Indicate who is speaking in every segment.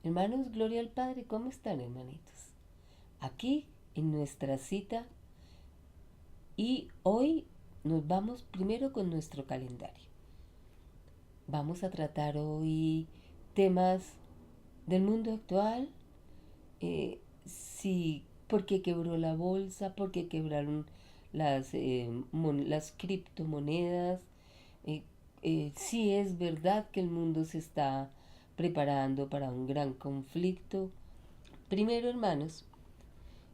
Speaker 1: Hermanos, gloria al Padre, ¿cómo están, hermanitos? Aquí en nuestra cita y hoy nos vamos primero con nuestro calendario. Vamos a tratar hoy temas del mundo actual, si, por qué quebró la bolsa, por qué quebraron las criptomonedas, eh, si es verdad que el mundo se está preparando para un gran conflicto. Primero, hermanos,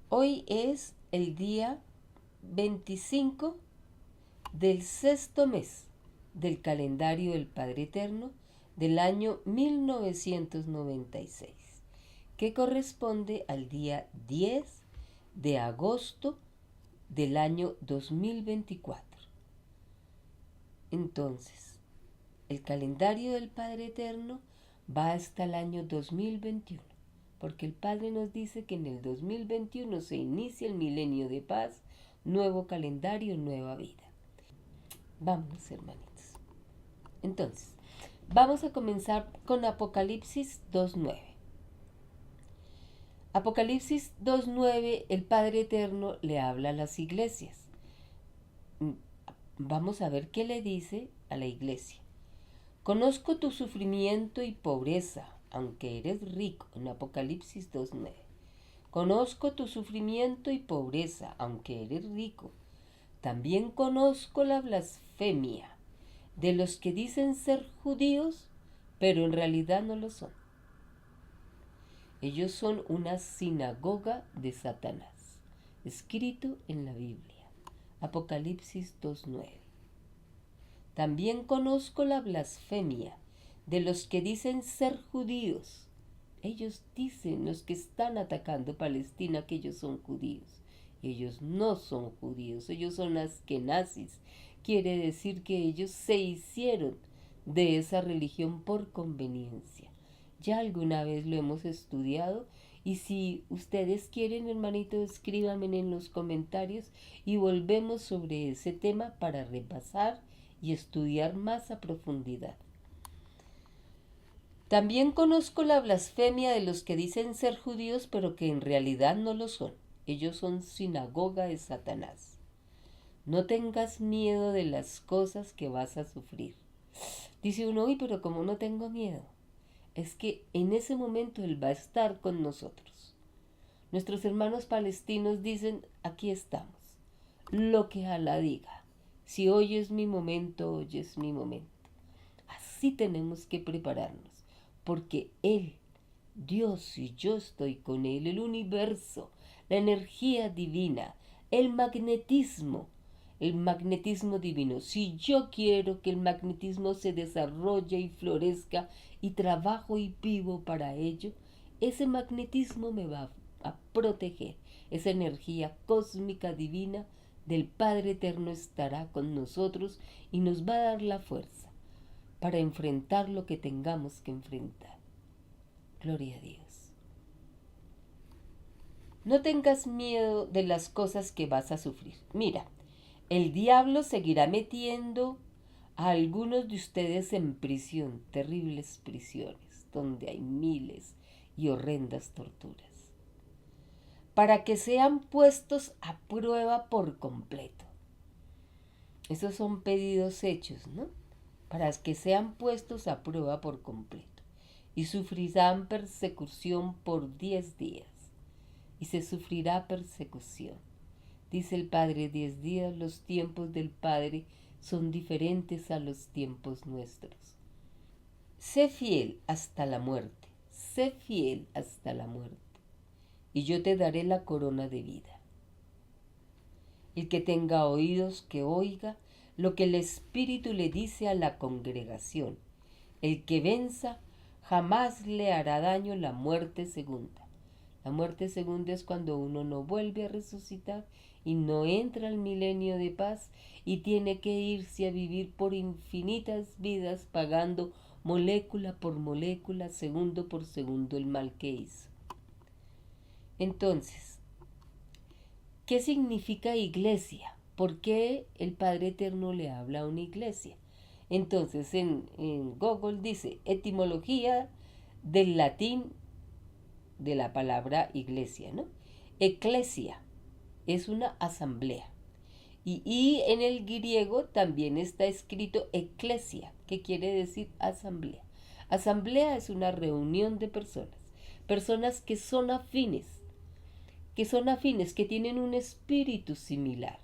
Speaker 1: hoy es el día 25 del sexto mes del calendario del Padre Eterno del año 1996, que corresponde al día 10 de agosto del año 2024. Entonces, el calendario del Padre Eterno va hasta el año 2021, porque el Padre nos dice que en el 2021 se inicia el milenio de paz, nuevo calendario, nueva vida. Vámonos, hermanitos. Entonces, vamos a comenzar con Apocalipsis 2.9. Apocalipsis 2.9, el Padre Eterno le habla a las iglesias. Vamos a ver qué le dice a la iglesia. Conozco tu sufrimiento y pobreza, aunque eres rico, en Apocalipsis 2.9. Conozco tu sufrimiento y pobreza, aunque eres rico. También conozco la blasfemia de los que dicen ser judíos, pero en realidad no lo son. Ellos son una sinagoga de Satanás, escrito en la Biblia. Apocalipsis 2.9. También conozco la blasfemia de los que dicen ser judíos. Ellos dicen, los que están atacando Palestina, que ellos son judíos. Y ellos no son judíos, ellos son askenazis. Quiere decir que ellos se hicieron de esa religión por conveniencia. Ya alguna vez lo hemos estudiado y si ustedes quieren, hermanito, escríbanme en los comentarios y volvemos sobre ese tema para repasar y estudiar más a profundidad. También conozco la blasfemia de los que dicen ser judíos, pero que en realidad no lo son. Ellos son sinagoga de Satanás. No tengas miedo de las cosas que vas a sufrir. Dice uno, uy, pero como no tengo miedo. Es que en ese momento Él va a estar con nosotros. Nuestros hermanos palestinos dicen, aquí estamos. Lo que Alá diga. Si hoy es mi momento, hoy es mi momento. Así tenemos que prepararnos, porque Él, Dios y yo estoy con Él, el universo, la energía divina, el magnetismo divino. Si yo quiero que el magnetismo se desarrolle y florezca y trabajo y vivo para ello, ese magnetismo me va a proteger. Esa energía cósmica divina del Padre Eterno estará con nosotros y nos va a dar la fuerza para enfrentar lo que tengamos que enfrentar. Gloria a Dios. No tengas miedo de las cosas que vas a sufrir. Mira, el diablo seguirá metiendo a algunos de ustedes en prisión, terribles prisiones, donde hay miles y horrendas torturas, para que sean puestos a prueba por completo. Esos son pedidos hechos, ¿no? Para que sean puestos a prueba por completo. Y sufrirán persecución por 10 días. Y se sufrirá persecución. Dice el Padre, 10 días, los tiempos del Padre son diferentes a los tiempos nuestros. Sé fiel hasta la muerte, sé fiel hasta la muerte, y yo te daré la corona de vida. El que tenga oídos, que oiga lo que el Espíritu le dice a la congregación. El que venza jamás le hará daño la muerte segunda. La muerte segunda es cuando uno no vuelve a resucitar y no entra al milenio de paz y tiene que irse a vivir por infinitas vidas pagando molécula por molécula, segundo por segundo el mal que hizo. Entonces, ¿qué significa iglesia? ¿Por qué el Padre Eterno le habla a una iglesia? Entonces en Google dice etimología del latín de la palabra iglesia, ¿no? Eclesia es una asamblea. Y en el griego también está escrito eclesia, que quiere decir asamblea. Asamblea es una reunión de personas, personas que tienen un espíritu similar.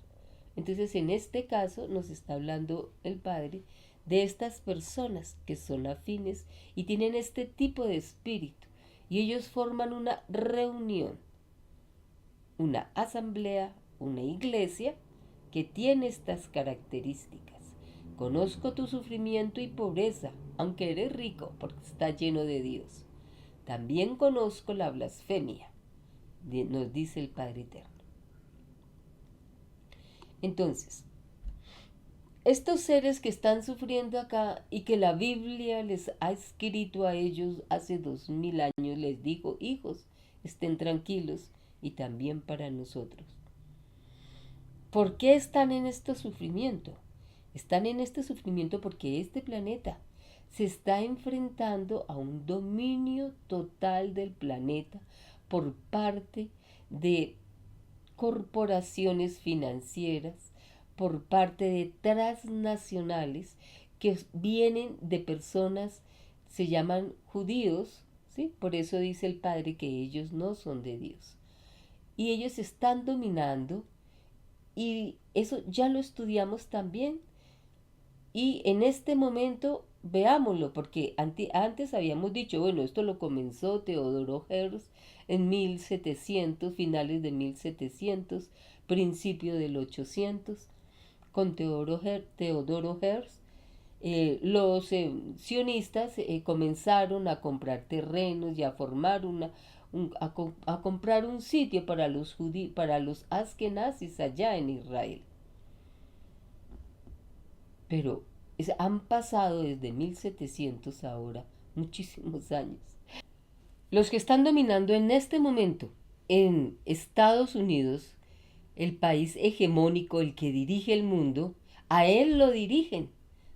Speaker 1: Entonces, en este caso nos está hablando el Padre de estas personas que son afines y tienen este tipo de espíritu. Y ellos forman una reunión, una asamblea, una iglesia que tiene estas características. Conozco tu sufrimiento y pobreza, aunque eres rico porque está lleno de Dios. También conozco la blasfemia, nos dice el Padre Eterno. Entonces, estos seres que están sufriendo acá y que la Biblia les ha escrito a ellos hace 2000 años, les dijo, hijos, estén tranquilos, y también para nosotros. ¿Por qué están en este sufrimiento? Están en este sufrimiento porque este planeta se está enfrentando a un dominio total del planeta por parte de corporaciones financieras, por parte de transnacionales que vienen de personas, se llaman judíos, ¿sí? Por eso dice el Padre que ellos no son de Dios. Y ellos están dominando, y eso ya lo estudiamos también. Y en este momento veámoslo, porque antes habíamos dicho, bueno, esto lo comenzó Teodoro Herz en 1700, finales de 1700, principio del 800, con Teodoro Herz. Los sionistas comenzaron a comprar terrenos y a formar a comprar un sitio para los askenazis allá en Israel. Pero han pasado desde 1700 ahora muchísimos años. Los que están dominando en este momento en Estados Unidos, el país hegemónico, el que dirige el mundo, a él lo dirigen.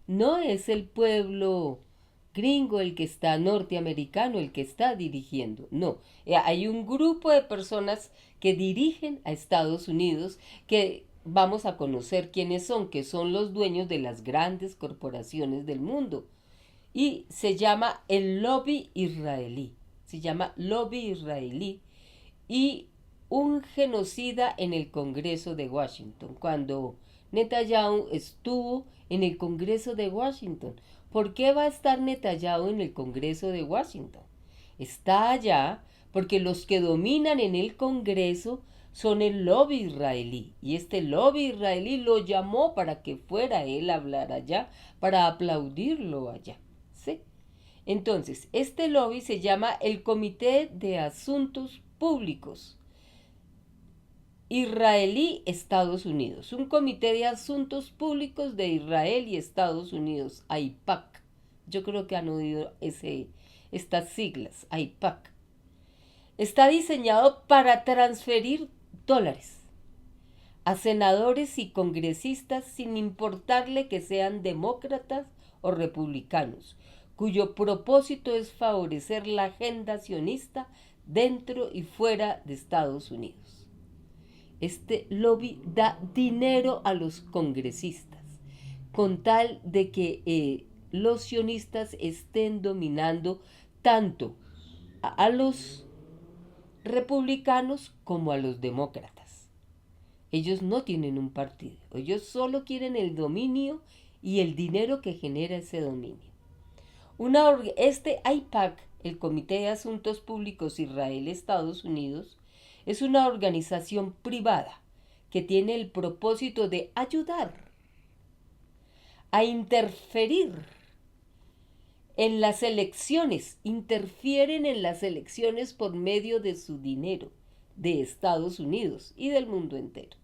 Speaker 1: No es el pueblo gringo el que está, norteamericano, el que está dirigiendo. No, hay un grupo de personas que dirigen a Estados Unidos, que vamos a conocer quiénes son, que son los dueños de las grandes corporaciones del mundo. Y se llama el lobby israelí. Se llama lobby israelí. Y un genocida en el Congreso de Washington, cuando Netanyahu estuvo en el Congreso de Washington. ¿Por qué va a estar Netanyahu en el Congreso de Washington? Está allá porque los que dominan en el Congreso son el lobby israelí. Y este lobby israelí lo llamó para que fuera él a hablar allá, para aplaudirlo allá. ¿Sí? Entonces, este lobby se llama el Comité de Asuntos Públicos Israelí-Estados Unidos. Un Comité de Asuntos Públicos de Israel y Estados Unidos, AIPAC. Yo creo que han oído estas siglas, AIPAC. Está diseñado para transferir dólares a senadores y congresistas sin importarle que sean demócratas o republicanos, cuyo propósito es favorecer la agenda sionista dentro y fuera de Estados Unidos. Este lobby da dinero a los congresistas con tal de que los sionistas estén dominando tanto a los republicanos como a los demócratas. Ellos no tienen un partido, ellos solo quieren el dominio y el dinero que genera ese dominio. Este AIPAC, el Comité de Asuntos Públicos Israel-Estados Unidos, es una organización privada que tiene el propósito de ayudar a interferir en las elecciones, interfieren en las elecciones por medio de su dinero de Estados Unidos y del mundo entero,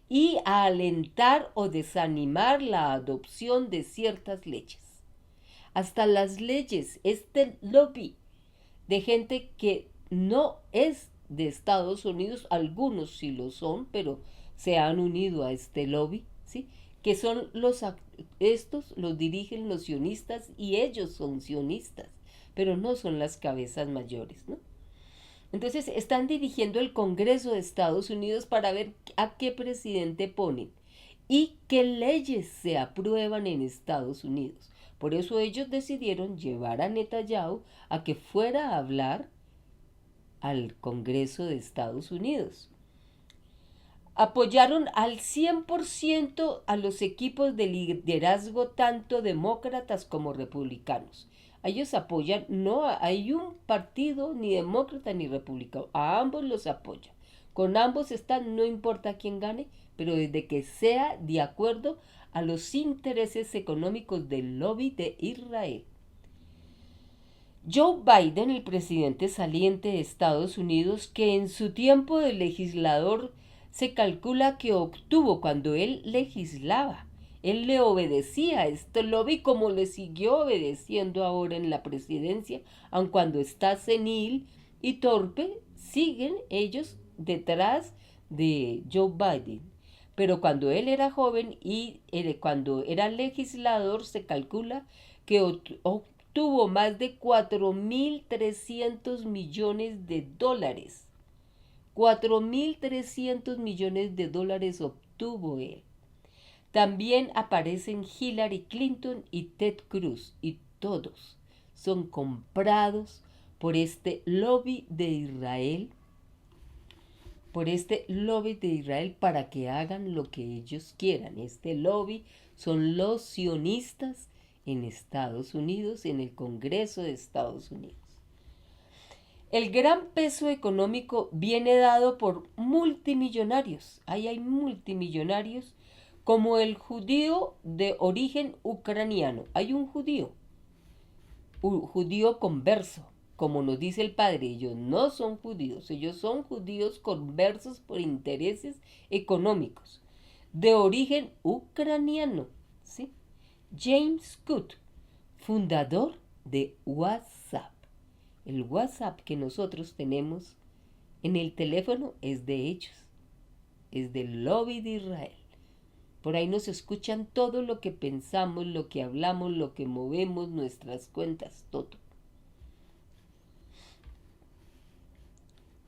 Speaker 1: y a alentar o desanimar la adopción de ciertas leyes. Hasta las leyes, este lobby de gente que no es de Estados Unidos, algunos sí lo son, pero se han unido a este lobby, ¿sí? Que son estos los dirigen los sionistas y ellos son sionistas, pero no son las cabezas mayores, ¿no? Entonces están dirigiendo el Congreso de Estados Unidos para ver a qué presidente ponen y qué leyes se aprueban en Estados Unidos. Por eso ellos decidieron llevar a Netanyahu a que fuera a hablar al Congreso de Estados Unidos. Apoyaron al 100% a los equipos de liderazgo tanto demócratas como republicanos. Ellos apoyan, no hay un partido ni demócrata ni republicano, a ambos los apoyan. Con ambos están, no importa quién gane, pero desde que sea de acuerdo a los intereses económicos del lobby de Israel. Joe Biden, el presidente saliente de Estados Unidos, que en su tiempo de legislador se calcula que obtuvo cuando él legislaba. Él le obedecía a este lobby como le siguió obedeciendo ahora en la presidencia, aun cuando está senil y torpe, siguen ellos detrás de Joe Biden. Pero cuando él era joven y cuando era legislador se calcula que obtuvo más de 4.300 millones de dólares. 4.300 millones de dólares obtuvo él. También aparecen Hillary Clinton y Ted Cruz, y todos son comprados por este lobby de Israel, para que hagan lo que ellos quieran. Este lobby son los sionistas en Estados Unidos, en el Congreso de Estados Unidos. El gran peso económico viene dado por multimillonarios. Ahí hay multimillonarios como el judío de origen ucraniano. Hay un judío converso, como nos dice el padre. Ellos no son judíos, ellos son judíos conversos por intereses económicos, de origen ucraniano, ¿sí? James Cook, fundador de WhatsApp. El WhatsApp que nosotros tenemos en el teléfono es de ellos, es del lobby de Israel. Por ahí nos escuchan todo lo que pensamos, lo que hablamos, lo que movemos, nuestras cuentas, todo.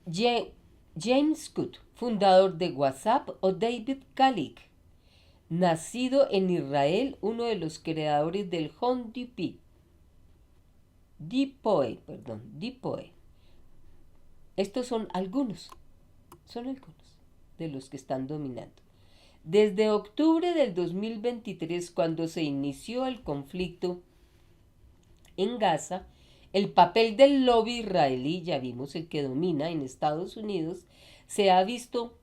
Speaker 1: James Cook, fundador de WhatsApp, o David Kalik, nacido en Israel, uno de los creadores del Home Depot. Estos son algunos de los que están dominando. Desde octubre del 2023, cuando se inició el conflicto en Gaza, el papel del lobby israelí, ya vimos el que domina en Estados Unidos, se ha visto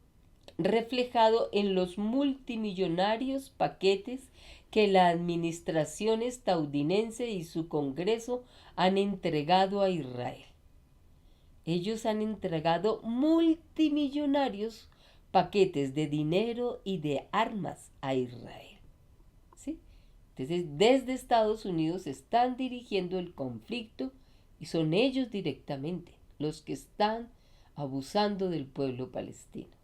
Speaker 1: reflejado en los multimillonarios paquetes que la administración estadounidense y su Congreso han entregado a Israel. Ellos han entregado multimillonarios paquetes de dinero y de armas a Israel, ¿sí? Entonces, desde Estados Unidos están dirigiendo el conflicto y son ellos directamente los que están abusando del pueblo palestino.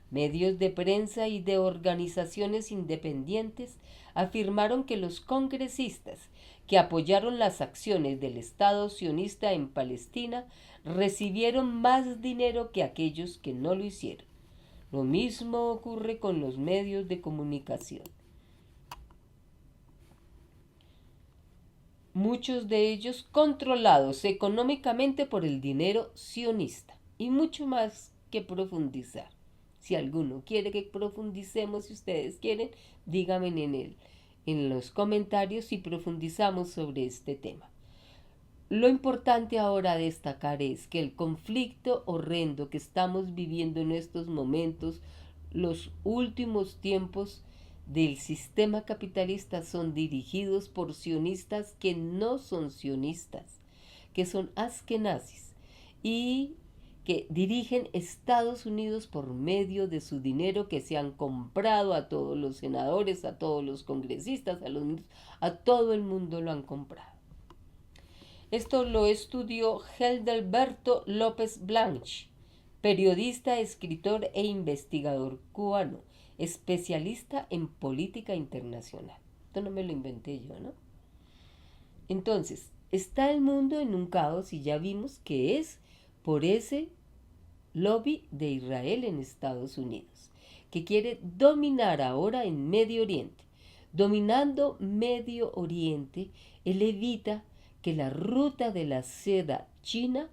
Speaker 1: Medios de prensa y de organizaciones independientes afirmaron que los congresistas que apoyaron las acciones del Estado sionista en Palestina recibieron más dinero que aquellos que no lo hicieron. Lo mismo ocurre con los medios de comunicación. Muchos de ellos controlados económicamente por el dinero sionista. Y mucho más que profundizar. Si alguno quiere que profundicemos, si ustedes quieren, díganme en los comentarios si profundizamos sobre este tema. Lo importante ahora a destacar es que el conflicto horrendo que estamos viviendo en estos momentos, los últimos tiempos del sistema capitalista, son dirigidos por sionistas que no son sionistas, que son askenazis y que dirigen Estados Unidos por medio de su dinero, que se han comprado a todos los senadores, a todos los congresistas, a todo el mundo lo han comprado. Esto lo estudió Helderberto López Blanch, periodista, escritor e investigador cubano, especialista en política internacional. Esto no me lo inventé yo, ¿no? Entonces, está el mundo en un caos y ya vimos que es por ese lobby de Israel en Estados Unidos, que quiere dominar ahora en Medio Oriente. Dominando Medio Oriente, él evita que la ruta de la seda china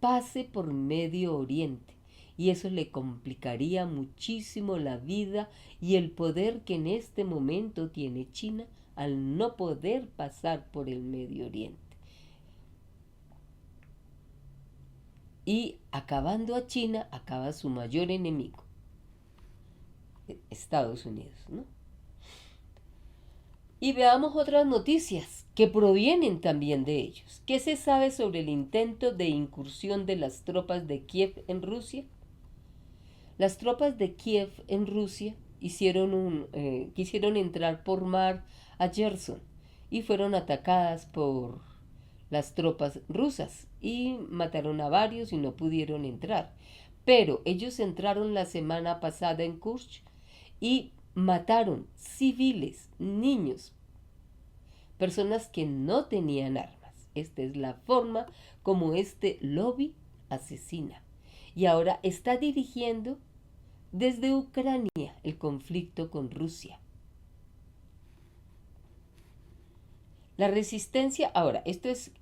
Speaker 1: pase por Medio Oriente, y eso le complicaría muchísimo la vida y el poder que en este momento tiene China al no poder pasar por el Medio Oriente. Y acabando a China, acaba su mayor enemigo, Estados Unidos, ¿no? Y veamos otras noticias que provienen también de ellos. ¿Qué se sabe sobre el intento de incursión de las tropas de Kiev en Rusia? Las tropas de Kiev en Rusia quisieron entrar por mar a Gerson y fueron atacadas por las tropas rusas y mataron a varios y no pudieron entrar. Pero ellos entraron la semana pasada en Kursk y mataron civiles, niños, personas que no tenían armas. Esta es la forma como este lobby asesina. Y ahora está dirigiendo desde Ucrania el conflicto con Rusia. La resistencia, ahora, esto es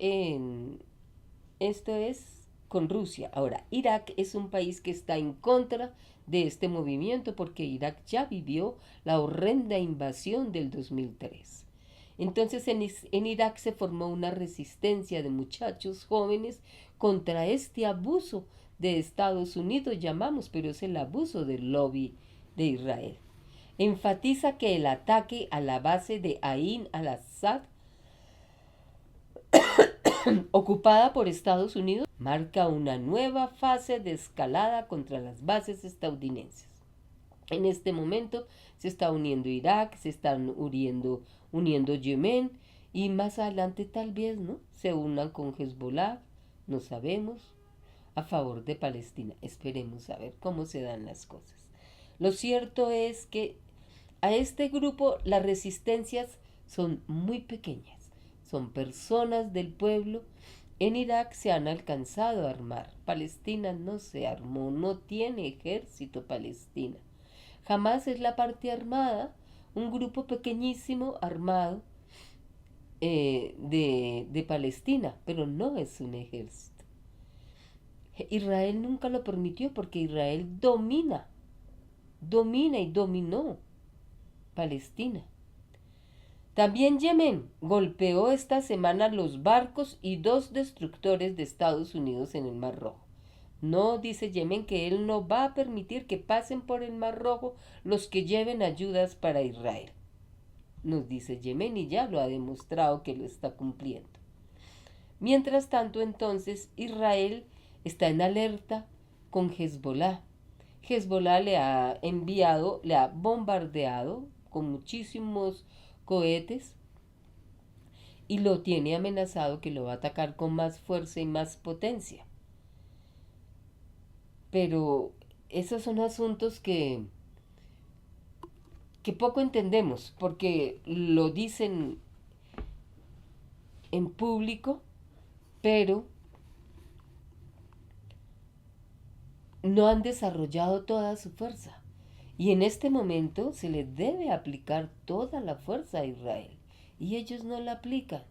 Speaker 1: con Rusia. Ahora, Irak es un país que está en contra de este movimiento porque Irak ya vivió la horrenda invasión del 2003. Entonces en Irak se formó una resistencia de muchachos jóvenes contra este abuso de Estados Unidos, llamamos, pero es el abuso del lobby de Israel. Enfatiza que el ataque a la base de Ain al-Assad ocupada por Estados Unidos, marca una nueva fase de escalada contra las bases estadounidenses. En este momento se está uniendo Irak, se están uniendo Yemen y más adelante tal vez, ¿no?, se unan con Hezbollah, no sabemos, a favor de Palestina. Esperemos a ver cómo se dan las cosas. Lo cierto es que a este grupo las resistencias son muy pequeñas. Son personas del pueblo. En Irak se han alcanzado a armar. Palestina no se armó, no tiene ejército Palestina. Jamás es la parte armada, un grupo pequeñísimo armado de Palestina, pero no es un ejército. Israel nunca lo permitió porque Israel domina y dominó Palestina. También Yemen golpeó esta semana los barcos y 2 destructores de Estados Unidos en el Mar Rojo. No, dice Yemen, que él no va a permitir que pasen por el Mar Rojo los que lleven ayudas para Israel. Nos dice Yemen y ya lo ha demostrado que lo está cumpliendo. Mientras tanto, entonces, Israel está en alerta con Hezbollah. Hezbollah le ha bombardeado con muchísimos cohetes y lo tiene amenazado que lo va a atacar con más fuerza y más potencia. Pero esos son asuntos que poco entendemos porque lo dicen en público, pero no han desarrollado toda su fuerza. Y en este momento se le debe aplicar toda la fuerza a Israel. Y ellos no la aplican.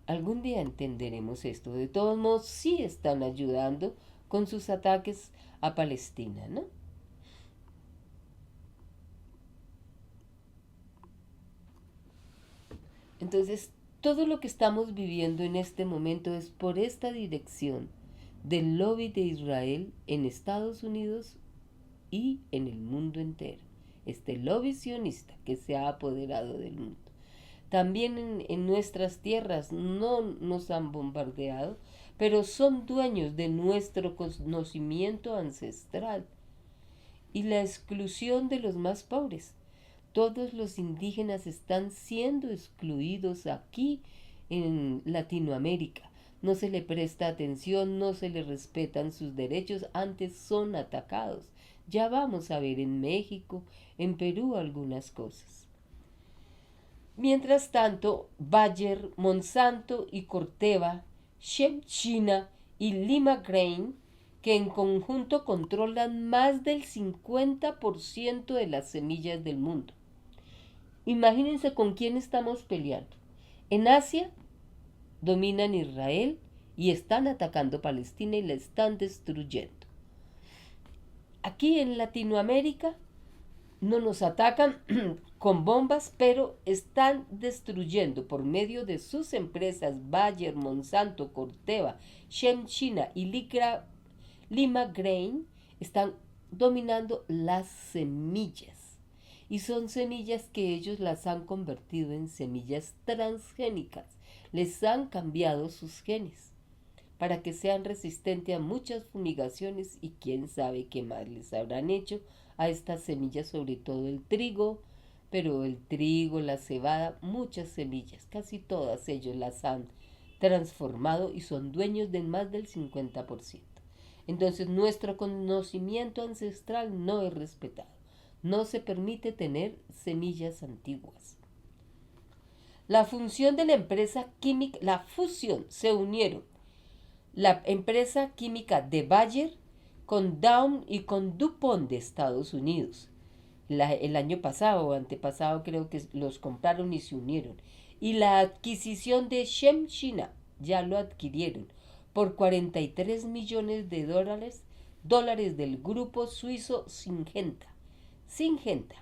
Speaker 1: Algún día entenderemos esto. De todos modos, sí están ayudando con sus ataques a Palestina, ¿no? Entonces, todo lo que estamos viviendo en este momento es por esta dirección del lobby de Israel en Estados Unidos y en el mundo entero. Este lobby sionista que se ha apoderado del mundo. También en nuestras tierras no nos han bombardeado, pero son dueños de nuestro conocimiento ancestral y la exclusión de los más pobres. Todos los indígenas están siendo excluidos aquí en Latinoamérica. No se le presta atención, no se le respetan sus derechos, antes son atacados. Ya vamos a ver en México, en Perú algunas cosas. Mientras tanto, Bayer, Monsanto y Corteva, China y Lima Grain, que en conjunto controlan más del 50% de las semillas del mundo. Imagínense con quién estamos peleando. En Asia dominan Israel y están atacando Palestina y la están destruyendo. Aquí en Latinoamérica no nos atacan con bombas, pero están destruyendo por medio de sus empresas Bayer, Monsanto, Corteva, China y Lima Grain, están dominando las semillas. Y son semillas que ellos las han convertido en semillas transgénicas. Les han cambiado sus genes para que sean resistentes a muchas fumigaciones y quién sabe qué más les habrán hecho a estas semillas, sobre todo el trigo, pero el trigo, la cebada, muchas semillas, casi todas ellos las han transformado y son dueños de más del 50%. Entonces nuestro conocimiento ancestral no es respetado. No se permite tener semillas antiguas. La función de la empresa química, la fusión, se unieron la empresa química de Bayer con Dow y con DuPont de Estados Unidos. El año pasado o antepasado creo que los compraron y se unieron. Y la adquisición de China, ya lo adquirieron, por 43 millones de dólares del grupo suizo Syngenta. Syngenta,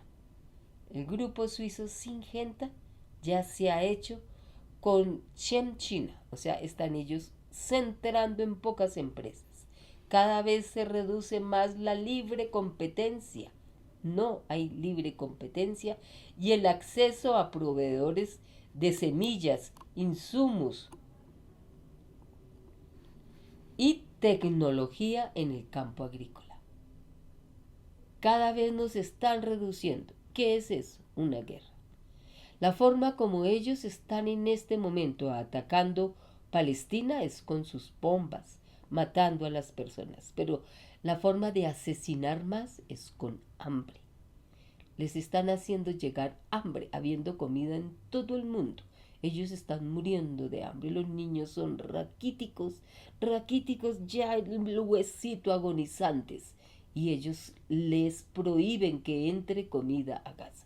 Speaker 1: el grupo suizo Syngenta ya se ha hecho con China, o sea, están ellos centrando en pocas empresas. Cada vez se reduce más la libre competencia. No hay libre competencia y el acceso a proveedores de semillas, insumos y tecnología en el campo agrícola. Cada vez nos están reduciendo. ¿Qué es eso? Una guerra. La forma como ellos están en este momento atacando Palestina es con sus bombas, matando a las personas, pero la forma de asesinar más es con hambre. Les están haciendo llegar hambre, habiendo comida en todo el mundo. Ellos están muriendo de hambre. Los niños son raquíticos ya el huesito agonizantes. Y ellos les prohíben que entre comida a casa.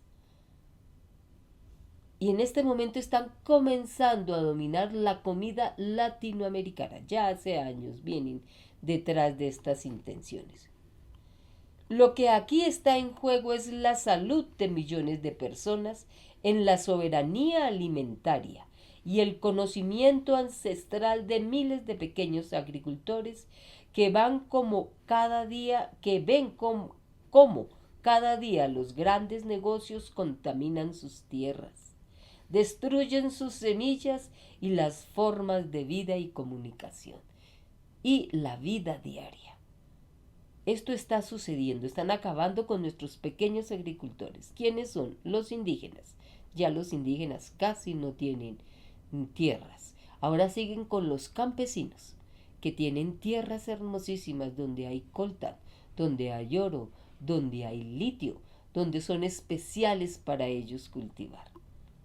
Speaker 1: Y en este momento están comenzando a dominar la comida latinoamericana. Ya hace años vienen detrás de estas intenciones. Lo que aquí está en juego es la salud de millones de personas en la soberanía alimentaria y el conocimiento ancestral de miles de pequeños agricultores que van como cada día, que ven como cada día los grandes negocios contaminan sus tierras, destruyen sus semillas y las formas de vida y comunicación y la vida diaria. Esto está sucediendo, están acabando con nuestros pequeños agricultores. ¿Quiénes son? Los indígenas. Ya los indígenas casi no tienen tierras. Ahora siguen con los campesinos, que tienen tierras hermosísimas donde hay coltan, donde hay oro, donde hay litio, donde son especiales para ellos cultivar.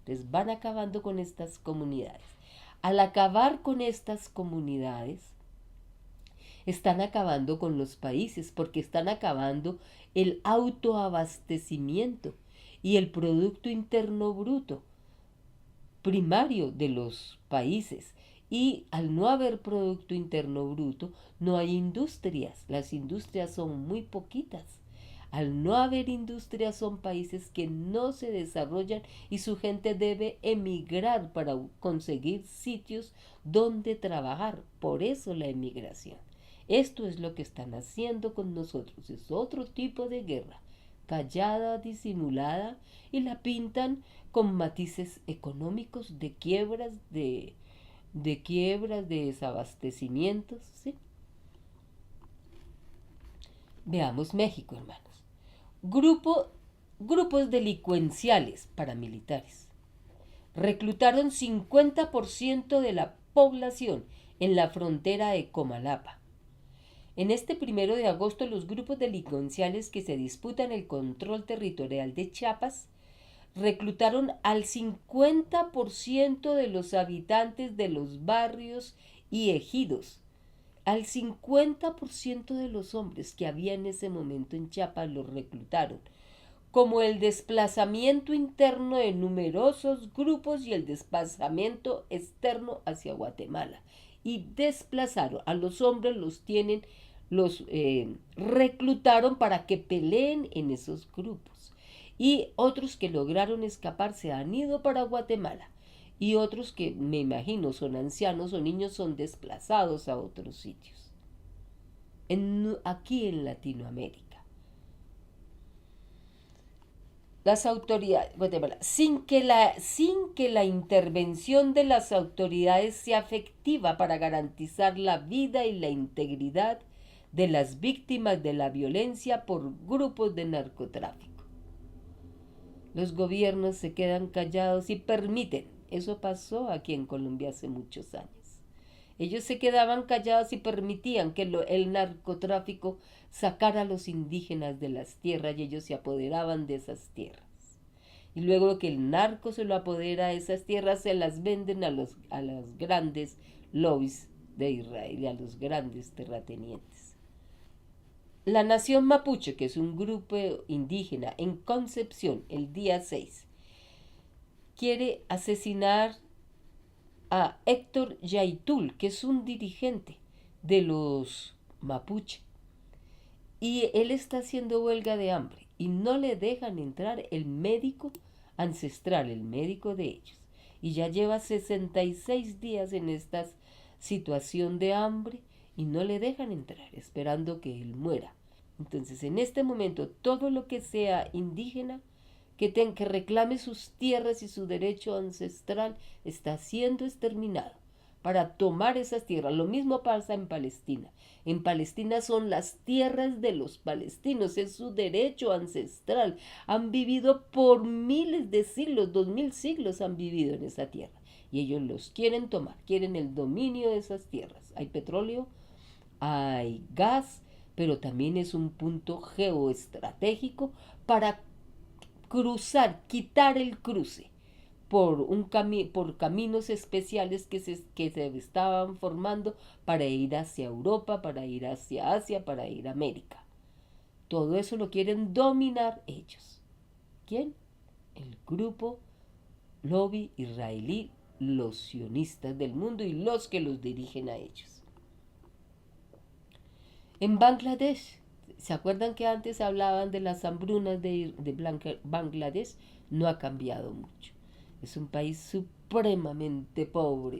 Speaker 1: Les van acabando con estas comunidades. Al acabar con estas comunidades, están acabando con los países porque están acabando el autoabastecimiento y el Producto Interno Bruto primario de los países. Y al no haber Producto Interno Bruto, no hay industrias. Las industrias son muy poquitas. Al no haber industrias, son países que no se desarrollan y su gente debe emigrar para conseguir sitios donde trabajar. Por eso la emigración. Esto es lo que están haciendo con nosotros. Es otro tipo de guerra, callada, disimulada, y la pintan con matices económicos de quiebras, de desabastecimientos, ¿sí? Veamos México, hermanos. Grupos delincuenciales paramilitares reclutaron 50% de la población en la frontera de Comalapa. En este 1 de agosto, los grupos delincuenciales que se disputan el control territorial de Chiapas reclutaron al 50% de los habitantes de los barrios y ejidos Al 50% de los hombres que había en ese momento en Chiapas los reclutaron, como el desplazamiento interno de numerosos grupos y el desplazamiento externo hacia Guatemala. Y desplazaron a los hombres, los reclutaron para que peleen en esos grupos. Y otros que lograron escapar se han ido para Guatemala. Y otros que me imagino son ancianos o niños son desplazados a otros sitios. Aquí en Latinoamérica. Las autoridades, Guatemala, sin que la intervención de las autoridades sea efectiva para garantizar la vida y la integridad de las víctimas de la violencia por grupos de narcotráfico. Los gobiernos se quedan callados y permiten. Eso pasó aquí en Colombia hace muchos años. Ellos se quedaban callados y permitían que el narcotráfico sacara a los indígenas de las tierras y ellos se apoderaban de esas tierras. Y luego que el narco se lo apodera a esas tierras, se las venden a los grandes lobbies de Israel y a los grandes terratenientes. La nación mapuche, que es un grupo indígena en Concepción, el día 6, quiere asesinar a Héctor Yaitul, que es un dirigente de los mapuche. Y él está haciendo huelga de hambre y no le dejan entrar el médico ancestral, el médico de ellos. Y ya lleva 66 días en esta situación de hambre y no le dejan entrar, esperando que él muera. Entonces, en este momento, todo lo que sea indígena, que reclame sus tierras y su derecho ancestral, está siendo exterminado para tomar esas tierras. Lo mismo pasa en Palestina. En Palestina son las tierras de los palestinos, es su derecho ancestral. Han vivido por miles de siglos, 2000 siglos han vivido en esa tierra. Y ellos los quieren tomar, quieren el dominio de esas tierras. Hay petróleo, hay gas, pero también es un punto geoestratégico para cruzar, quitar el cruce por caminos especiales que se estaban formando para ir hacia Europa, para ir hacia Asia, para ir a América. Todo eso lo quieren dominar ellos. ¿Quién? El grupo lobby israelí, los sionistas del mundo y los que los dirigen a ellos. En Bangladesh, ¿se acuerdan que antes hablaban de las hambrunas de Bangladesh? No ha cambiado mucho. Es un país supremamente pobre,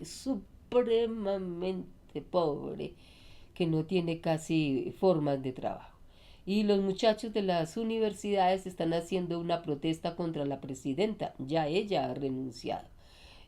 Speaker 1: que no tiene casi formas de trabajo. Y los muchachos de las universidades están haciendo una protesta contra la presidenta. Ya ella ha renunciado.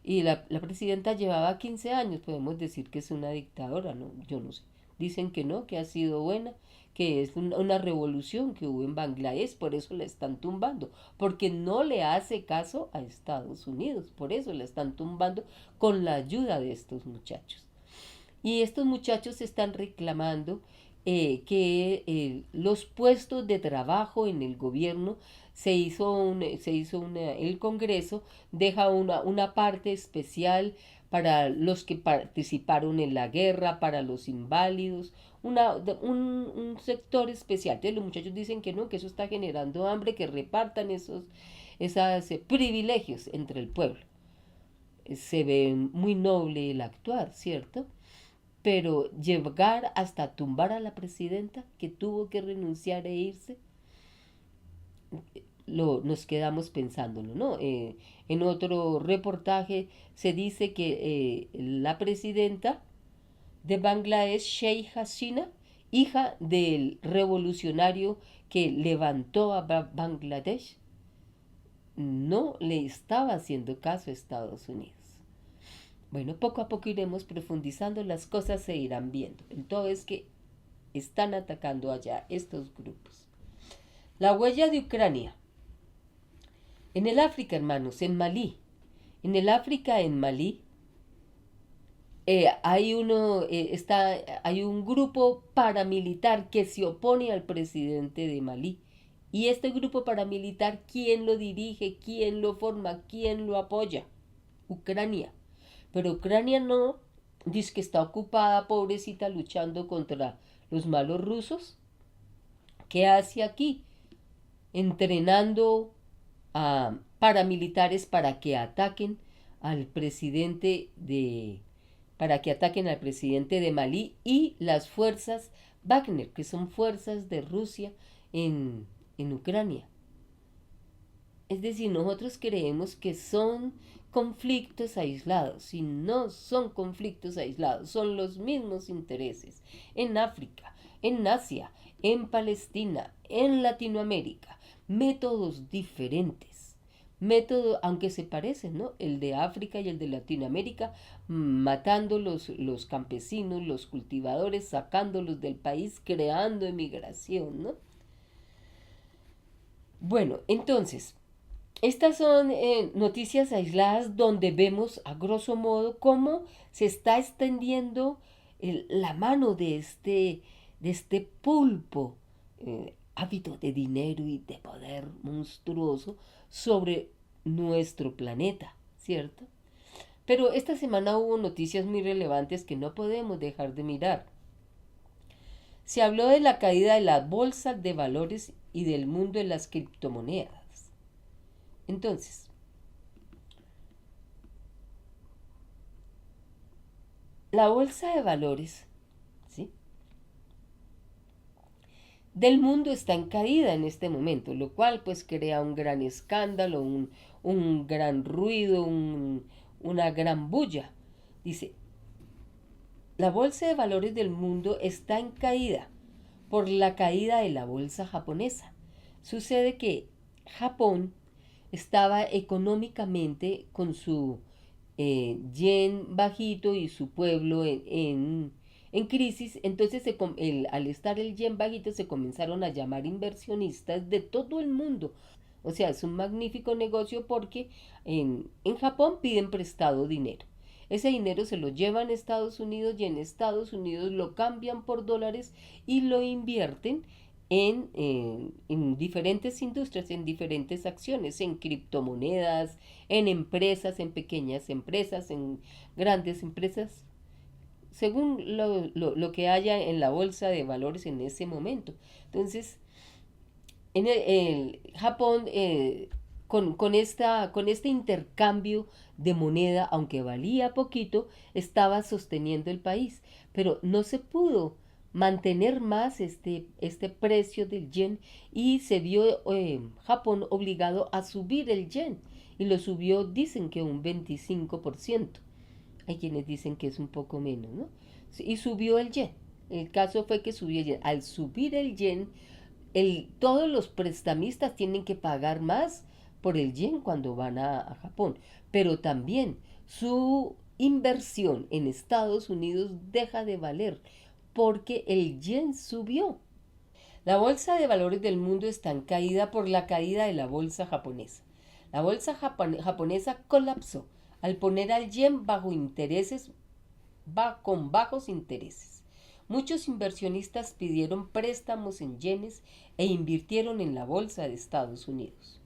Speaker 1: Y la presidenta llevaba 15 años, podemos decir que es una dictadora, ¿no? Yo no sé. Dicen que no, que ha sido buena, que es una revolución que hubo en Bangladesh, por eso la están tumbando, porque no le hace caso a Estados Unidos, por eso la están tumbando con la ayuda de estos muchachos. Y estos muchachos están reclamando que los puestos de trabajo en el gobierno el Congreso deja una parte especial para los que participaron en la guerra, para los inválidos, un sector especial. Entonces los muchachos dicen que no, que eso está generando hambre, que repartan esos privilegios entre el pueblo. Se ve muy noble el actuar, ¿cierto? Pero llegar hasta tumbar a la presidenta, que tuvo que renunciar e irse, nos quedamos pensándolo, ¿no? En otro reportaje se dice que la presidenta de Bangladesh, Sheikh Hasina, hija del revolucionario que levantó a Bangladesh, no le estaba haciendo caso a Estados Unidos. Bueno, poco a poco iremos profundizando, las cosas se irán viendo. Entonces que están atacando allá estos grupos. La huella de Ucrania. En el África, hermanos, en Malí. En el África, en Malí, hay un grupo paramilitar que se opone al presidente de Malí. Y este grupo paramilitar, ¿quién lo dirige? ¿Quién lo forma? ¿Quién lo apoya? Ucrania. Pero Ucrania no dice que está ocupada, pobrecita, luchando contra los malos rusos. ¿Qué hace aquí? Entrenando a paramilitares para que ataquen al presidente de Malí y las fuerzas Wagner, que son fuerzas de Rusia en Ucrania. Es decir, nosotros creemos que son conflictos aislados y no son conflictos aislados, son los mismos intereses en África, en Asia, en Palestina, en Latinoamérica, métodos diferentes. Método, aunque se parecen, ¿no? El de África y el de Latinoamérica, matando los campesinos, los cultivadores, sacándolos del país, creando emigración, ¿no? Bueno, entonces, estas son noticias aisladas donde vemos a grosso modo cómo se está extendiendo la mano de este pulpo hábito de dinero y de poder monstruoso sobre nuestro planeta, ¿cierto? Pero esta semana hubo noticias muy relevantes que no podemos dejar de mirar. Se habló de la caída de las bolsas de valores y del mundo de las criptomonedas. Entonces, la bolsa de valores, ¿sí?, del mundo está en caída en este momento, lo cual pues crea un gran escándalo, un gran ruido, una gran bulla. Dice, la bolsa de valores del mundo está en caída por la caída de la bolsa japonesa. Sucede que Japón estaba económicamente con su yen bajito y su pueblo en crisis, entonces al estar el yen bajito se comenzaron a llamar inversionistas de todo el mundo. O sea, es un magnífico negocio porque en Japón piden prestado dinero. Ese dinero se lo llevan a Estados Unidos y en Estados Unidos lo cambian por dólares y lo invierten en diferentes industrias, en diferentes acciones, en criptomonedas, en empresas, en pequeñas empresas, en grandes empresas, según lo que haya en la bolsa de valores en ese momento. Entonces, en el Japón, con este intercambio de moneda, aunque valía poquito, estaba sosteniendo el país, pero no se pudo mantener más este precio del yen y se vio Japón obligado a subir el yen y lo subió, dicen que un 25%. Hay quienes dicen que es un poco menos, ¿no? Y subió el yen. El caso fue que subió el yen. Al subir el yen, todos los prestamistas tienen que pagar más por el yen cuando van a Japón. Pero también su inversión en Estados Unidos deja de valer porque el yen subió. La bolsa de valores del mundo está en caída por la caída de la bolsa japonesa. La bolsa japonesa colapsó al poner al yen bajo intereses, con bajos intereses. Muchos inversionistas pidieron préstamos en yenes e invirtieron en la bolsa de Estados Unidos,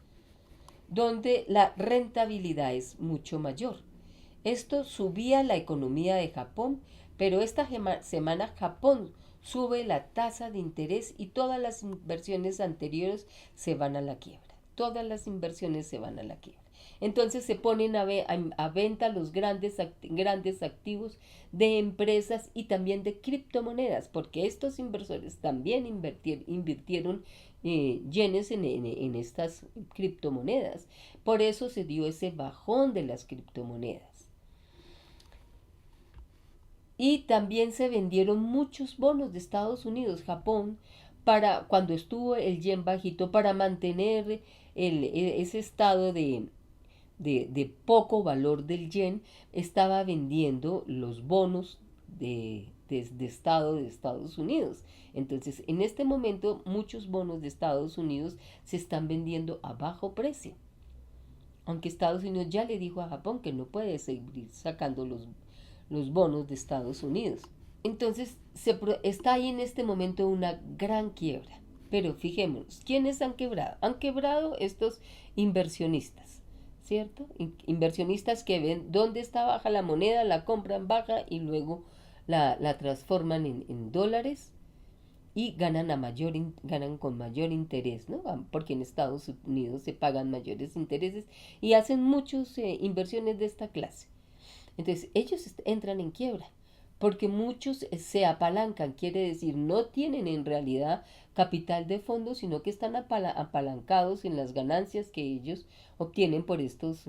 Speaker 1: donde la rentabilidad es mucho mayor. Esto subía la economía de Japón, pero esta semana Japón sube la tasa de interés y todas las inversiones anteriores se van a la quiebra. Todas las inversiones se van a la quiebra. Entonces se ponen a venta los grandes activos de empresas y también de criptomonedas, porque estos inversores también invirtieron yenes en estas criptomonedas. Por eso se dio ese bajón de las criptomonedas. Y también se vendieron muchos bonos de Estados Unidos, Japón, para cuando estuvo el yen bajito, para mantener ese estado de poco valor del yen, estaba vendiendo los bonos de Estado de Estados Unidos. Entonces, en este momento, muchos bonos de Estados Unidos se están vendiendo a bajo precio. Aunque Estados Unidos ya le dijo a Japón que no puede seguir sacando los bonos de Estados Unidos. Entonces, está ahí en este momento una gran quiebra. Pero fijémonos, ¿quiénes han quebrado? Han quebrado estos inversionistas, ¿cierto? Inversionistas que ven dónde está baja la moneda, la compran baja y luego la transforman en dólares y ganan con mayor interés, ¿no? Porque en Estados Unidos se pagan mayores intereses y hacen muchas inversiones de esta clase. Entonces ellos entran en quiebra porque muchos se apalancan, quiere decir, no tienen en realidad capital de fondo, sino que están apalancados en las ganancias que ellos obtienen por estas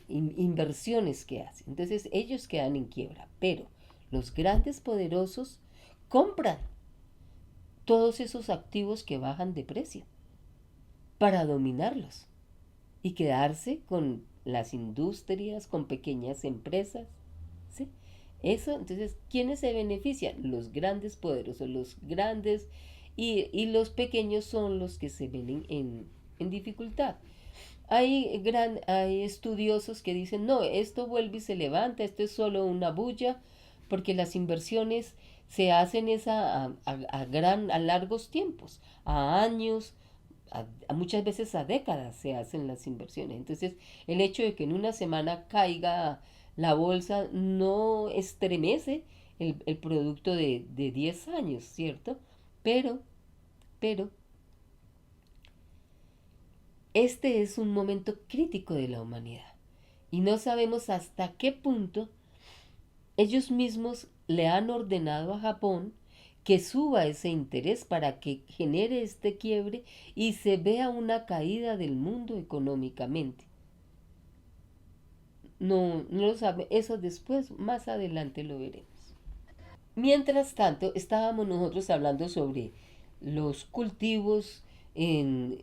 Speaker 1: inversiones que hacen. Entonces ellos quedan en quiebra, pero los grandes poderosos compran todos esos activos que bajan de precio para dominarlos y quedarse con las industrias, con pequeñas empresas, ¿sí? Eso, entonces, ¿quiénes se benefician? Los grandes poderosos, los grandes y los pequeños son los que se ven en dificultad. Hay estudiosos que dicen, no, esto vuelve y se levanta, esto es solo una bulla, porque las inversiones se hacen a largos tiempos, a años, muchas veces a décadas se hacen las inversiones. Entonces, el hecho de que en una semana caiga la bolsa no estremece el producto de 10 años, ¿cierto? Pero, pero, este es un momento crítico de la humanidad y no sabemos hasta qué punto ellos mismos le han ordenado a Japón que suba ese interés para que genere este quiebre y se vea una caída del mundo económicamente. No, no lo sabe, eso después, más adelante lo veremos. Mientras tanto, estábamos nosotros hablando sobre los cultivos en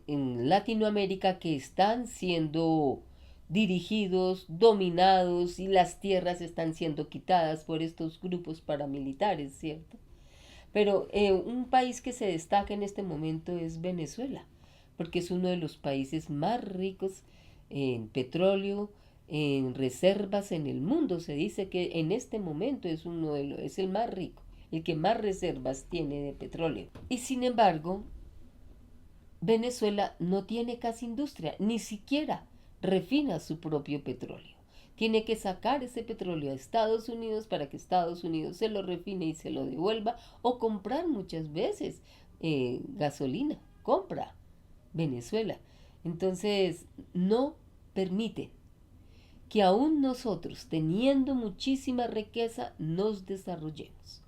Speaker 1: Latinoamérica que están siendo dirigidos, dominados y las tierras están siendo quitadas por estos grupos paramilitares, ¿cierto? Pero un país que se destaca en este momento es Venezuela, porque es uno de los países más ricos en petróleo, en reservas en el mundo. Se dice que en este momento es el más rico, el que más reservas tiene de petróleo. Y sin embargo, Venezuela no tiene casi industria, ni siquiera refina su propio petróleo. Tiene que sacar ese petróleo a Estados Unidos para que Estados Unidos se lo refine y se lo devuelva o comprar muchas veces gasolina. Compra Venezuela. Entonces no permite que aún nosotros, teniendo muchísima riqueza, nos desarrollemos.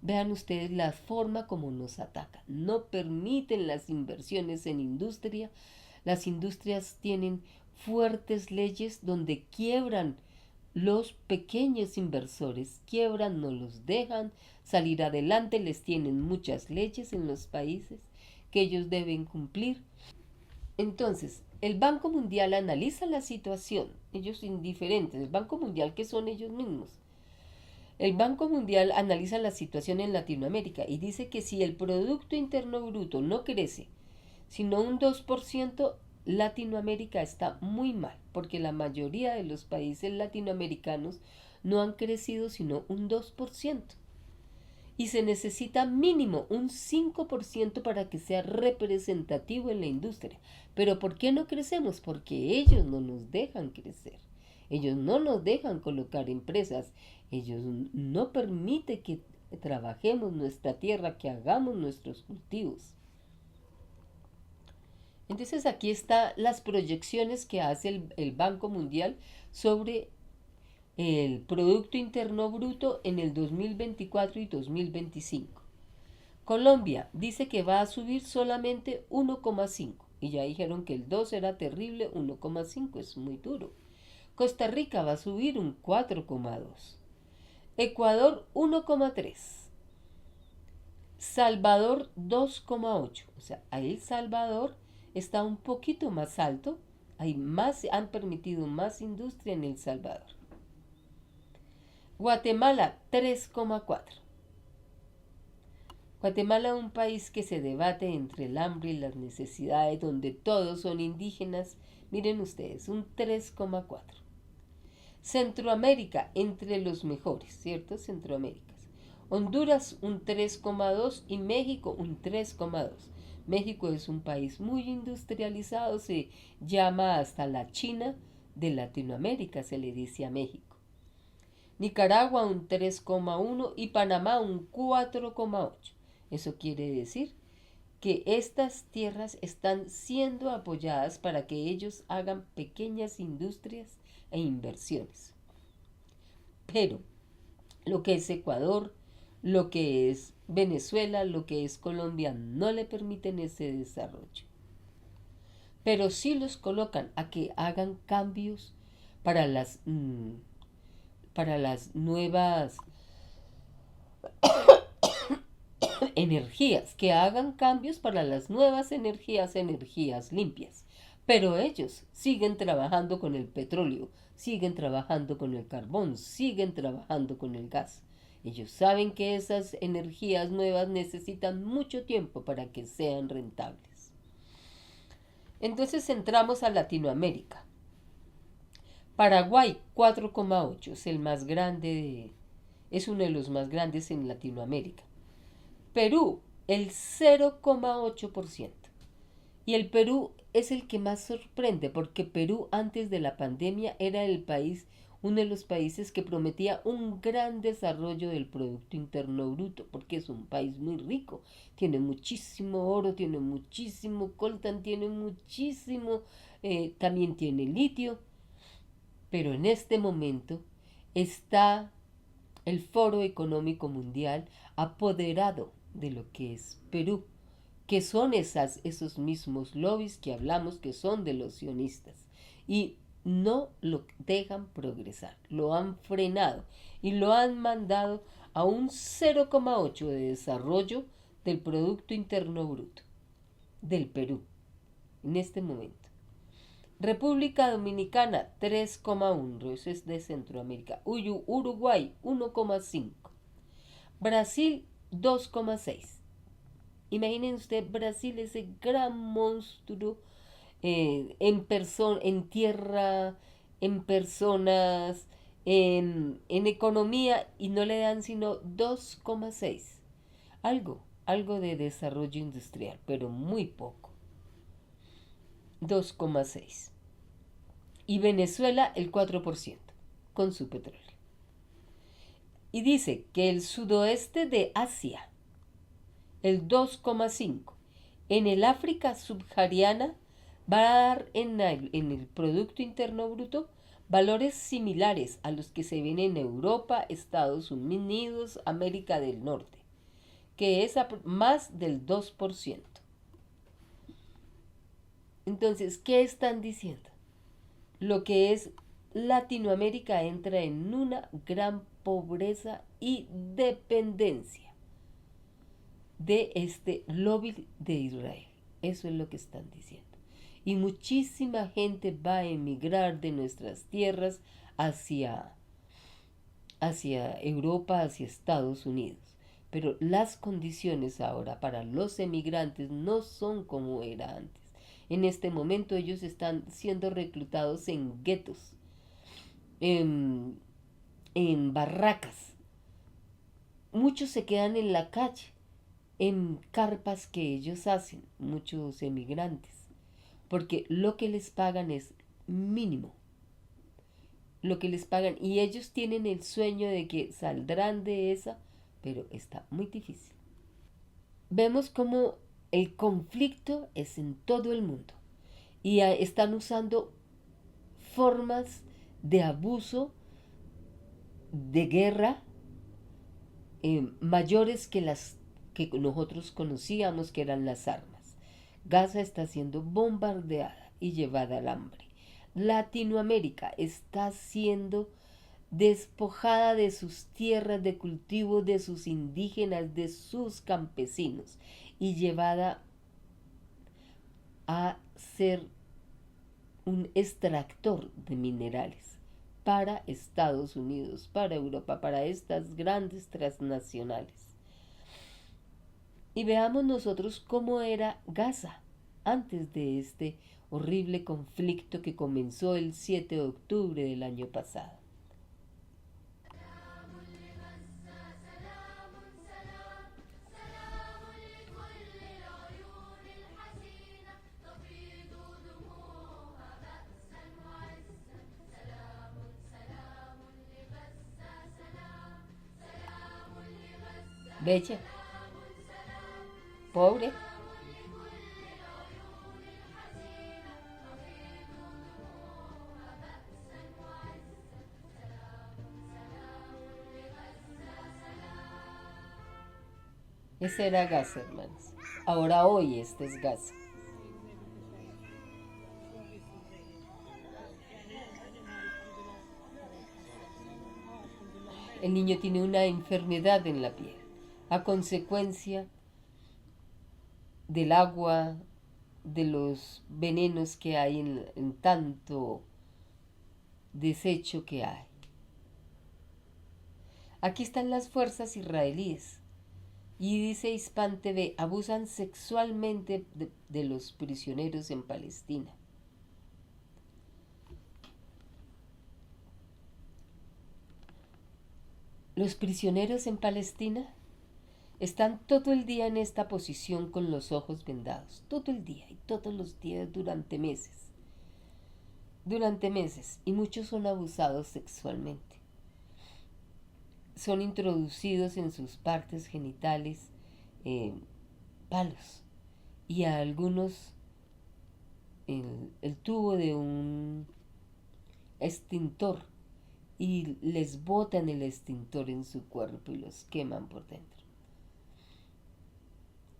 Speaker 1: Vean ustedes la forma como nos atacan. No permiten las inversiones en industria. Las industrias tienen fuertes leyes donde quiebran los pequeños inversores, quiebran, no los dejan salir adelante, les tienen muchas leyes en los países que ellos deben cumplir. Entonces, el Banco Mundial analiza la situación, ellos indiferentes, el Banco Mundial que son ellos mismos. El Banco Mundial analiza la situación en Latinoamérica y dice que si el Producto Interno Bruto no crece, sino un 2%, Latinoamérica está muy mal, porque la mayoría de los países latinoamericanos no han crecido sino un 2%. Y se necesita mínimo un 5% para que sea representativo en la industria. Pero ¿por qué no crecemos? Porque ellos no nos dejan crecer. Ellos no nos dejan colocar empresas. Ellos no permiten que trabajemos nuestra tierra, que hagamos nuestros cultivos. Entonces aquí están las proyecciones que hace el Banco Mundial sobre el Producto Interno Bruto en el 2024 y 2025. Colombia dice que va a subir solamente 1,5 y ya dijeron que el 2 era terrible, 1,5 es muy duro. Costa Rica va a subir un 4,2. Ecuador 1,3. Salvador 2,8. O sea, El Salvador está un poquito más alto. Han permitido más industria en El Salvador. Guatemala 3,4. Guatemala es un país que se debate entre el hambre y las necesidades, donde todos son indígenas. Miren ustedes, un 3,4. Centroamérica, entre los mejores, ¿cierto? Centroamérica. Honduras un 3,2 y México un 3,2. México es un país muy industrializado, se llama hasta la China de Latinoamérica, se le dice a México. Nicaragua un 3,1 y Panamá un 4,8. Eso quiere decir que estas tierras están siendo apoyadas para que ellos hagan pequeñas industrias e inversiones. Pero lo que es Ecuador, lo que es Venezuela, lo que es Colombia, no le permiten ese desarrollo. Pero sí los colocan a que hagan cambios para para las nuevas energías, que hagan cambios para las nuevas energías limpias. Pero ellos siguen trabajando con el petróleo, siguen trabajando con el carbón, siguen trabajando con el gas. Ellos saben que esas energías nuevas necesitan mucho tiempo para que sean rentables. Entonces entramos a Latinoamérica. Paraguay 4,8 es el más grande, es uno de los más grandes en Latinoamérica. Perú, el 0,8%. Y el Perú es el que más sorprende porque Perú antes de la pandemia era uno de los países que prometía un gran desarrollo del Producto Interno Bruto, porque es un país muy rico, tiene muchísimo oro, tiene muchísimo coltan, tiene muchísimo, también tiene litio, pero en este momento está el Foro Económico Mundial apoderado de lo que es Perú, que son esos mismos lobbies que hablamos que son de los sionistas. Y no lo dejan progresar, lo han frenado y lo han mandado a un 0,8 de desarrollo del Producto Interno Bruto del Perú en este momento. República Dominicana 3,1, eso es de Centroamérica. Uruguay 1,5. Brasil 2,6. Imaginen usted Brasil, ese gran monstruo en tierra, en personas, en economía, y no le dan sino 2,6. Algo de desarrollo industrial, pero muy poco. 2,6. Y Venezuela el 4% con su petróleo. Y dice que el sudoeste de Asia, el 2,5. En el África subsahariana va a dar en el Producto Interno Bruto valores similares a los que se ven en Europa, Estados Unidos, América del Norte, que es más del 2%. Entonces, ¿qué están diciendo? Lo que es Latinoamérica entra en una gran pobreza y dependencia de este lobby de Israel. Eso es lo que están diciendo. Y muchísima gente va a emigrar de nuestras tierras hacia Europa, hacia Estados Unidos. Pero las condiciones ahora para los emigrantes no son como era antes. En este momento ellos están siendo reclutados en guetos, en, en barracas. Muchos se quedan en la calle, en carpas que ellos hacen, muchos emigrantes, porque lo que les pagan es mínimo. Lo que les pagan, y ellos tienen el sueño de que saldrán de esa, pero está muy difícil. Vemos como el conflicto es en todo el mundo y están usando formas de abuso, de guerra, mayores que las que nosotros conocíamos, que eran las armas. Gaza está siendo bombardeada y llevada al hambre. Latinoamérica está siendo despojada de sus tierras de cultivo, de sus indígenas, de sus campesinos, y llevada a ser un extractor de minerales para Estados Unidos, para Europa, para estas grandes transnacionales. Y veamos nosotros cómo era Gaza antes de este horrible conflicto que comenzó el 7 de octubre del año pasado. Bella, pobre. Ese era Gaza, hermanos. Ahora hoy este es Gaza. El niño tiene una enfermedad en la piel a consecuencia del agua, de los venenos que hay en tanto desecho que hay. Aquí están las fuerzas israelíes. Y dice Hispan TV, abusan sexualmente de los prisioneros en Palestina. Los prisioneros en Palestina están todo el día en esta posición con los ojos vendados, todo el día y todos los días durante meses, y muchos son abusados sexualmente. Son introducidos en sus partes genitales palos y a algunos el tubo de un extintor y les botan el extintor en su cuerpo y los queman por dentro.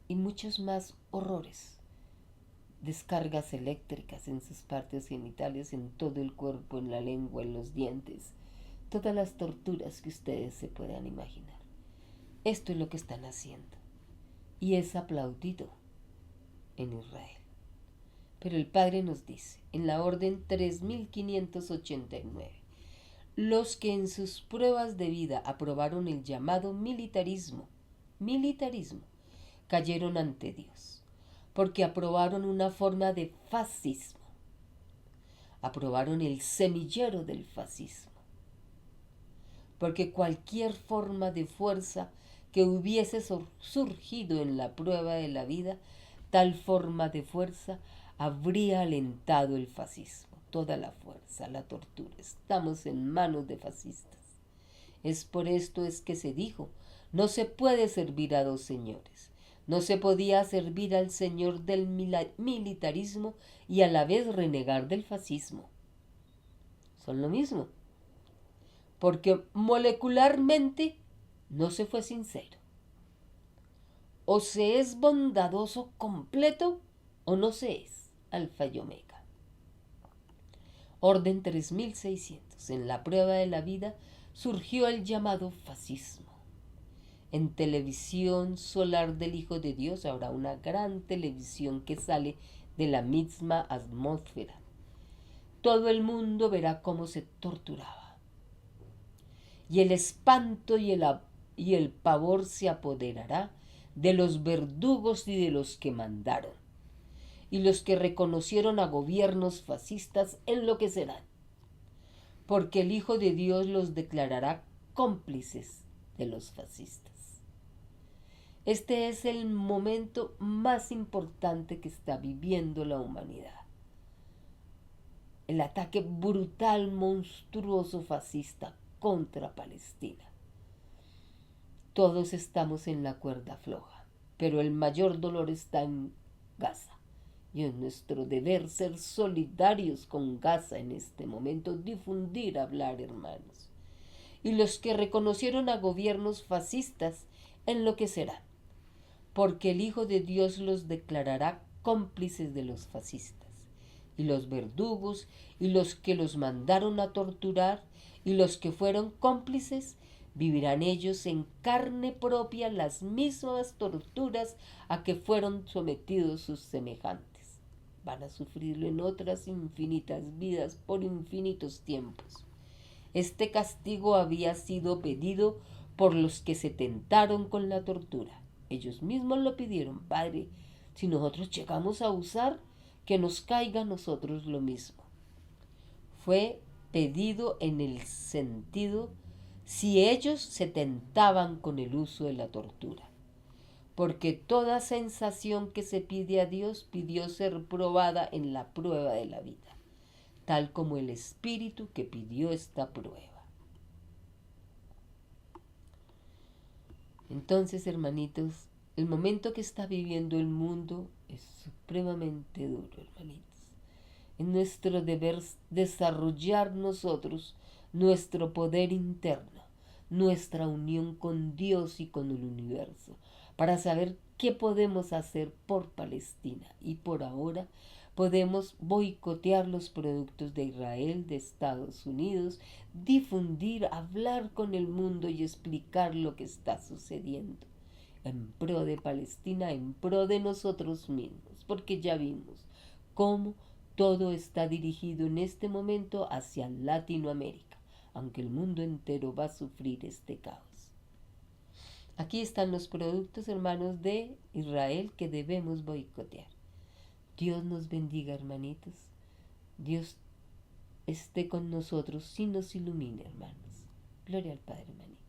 Speaker 1: Y muchos más horrores. Descargas eléctricas en sus partes genitales, en todo el cuerpo, en la lengua, en los dientes. Todas las torturas que ustedes se puedan imaginar. Esto es lo que están haciendo. Y es aplaudido en Israel. Pero el Padre nos dice, en la orden 3589, los que en sus pruebas de vida aprobaron el llamado militarismo, cayeron ante Dios, porque aprobaron una forma de fascismo, aprobaron el semillero del fascismo, porque cualquier forma de fuerza que hubiese surgido en la prueba de la vida, tal forma de fuerza habría alentado el fascismo. Toda la fuerza, la tortura. Estamos en manos de fascistas. Es por esto es que se dijo, no se puede servir a dos señores. No se podía servir al señor del militarismo y a la vez renegar del fascismo. Son lo mismo. Porque molecularmente no se fue sincero. O se es bondadoso completo o no se es alfa y omega. Orden 3600. En la prueba de la vida surgió el llamado fascismo. En televisión solar del Hijo de Dios habrá una gran televisión que sale de la misma atmósfera. Todo el mundo verá cómo se torturaba. Y el espanto y el pavor se apoderará de los verdugos y de los que mandaron. Y los que reconocieron a gobiernos fascistas enloquecerán, porque el Hijo de Dios los declarará cómplices de los fascistas. Este es el momento más importante que está viviendo la humanidad. El ataque brutal, monstruoso, fascista contra Palestina. Todos estamos en la cuerda floja, pero el mayor dolor está en Gaza. Y es nuestro deber ser solidarios con Gaza en este momento, difundir, hablar, hermanos. Y los que reconocieron a gobiernos fascistas enloquecerán, porque el Hijo de Dios los declarará cómplices de los fascistas. Y los verdugos, y los que los mandaron a torturar, y los que fueron cómplices, vivirán ellos en carne propia las mismas torturas a que fueron sometidos sus semejantes. Van a sufrirlo en otras infinitas vidas por infinitos tiempos. Este castigo había sido pedido por los que se tentaron con la tortura. Ellos mismos lo pidieron, Padre, si nosotros llegamos a usar, que nos caiga a nosotros lo mismo. Fue pedido en el sentido si ellos se tentaban con el uso de la tortura. Porque toda sensación que se pide a Dios pidió ser probada en la prueba de la vida, tal como el Espíritu que pidió esta prueba. Entonces, hermanitos, el momento que está viviendo el mundo es supremamente duro, hermanitos. Es nuestro deber desarrollar nosotros nuestro poder interno, nuestra unión con Dios y con el universo, para saber qué podemos hacer por Palestina. Y por ahora podemos boicotear los productos de Israel, de Estados Unidos, difundir, hablar con el mundo y explicar lo que está sucediendo en pro de Palestina, en pro de nosotros mismos, porque ya vimos cómo todo está dirigido en este momento hacia Latinoamérica, aunque el mundo entero va a sufrir este caos. Aquí están los productos, hermanos, de Israel que debemos boicotear. Dios nos bendiga, hermanitos. Dios esté con nosotros y nos ilumine, hermanos. Gloria al Padre, hermanito.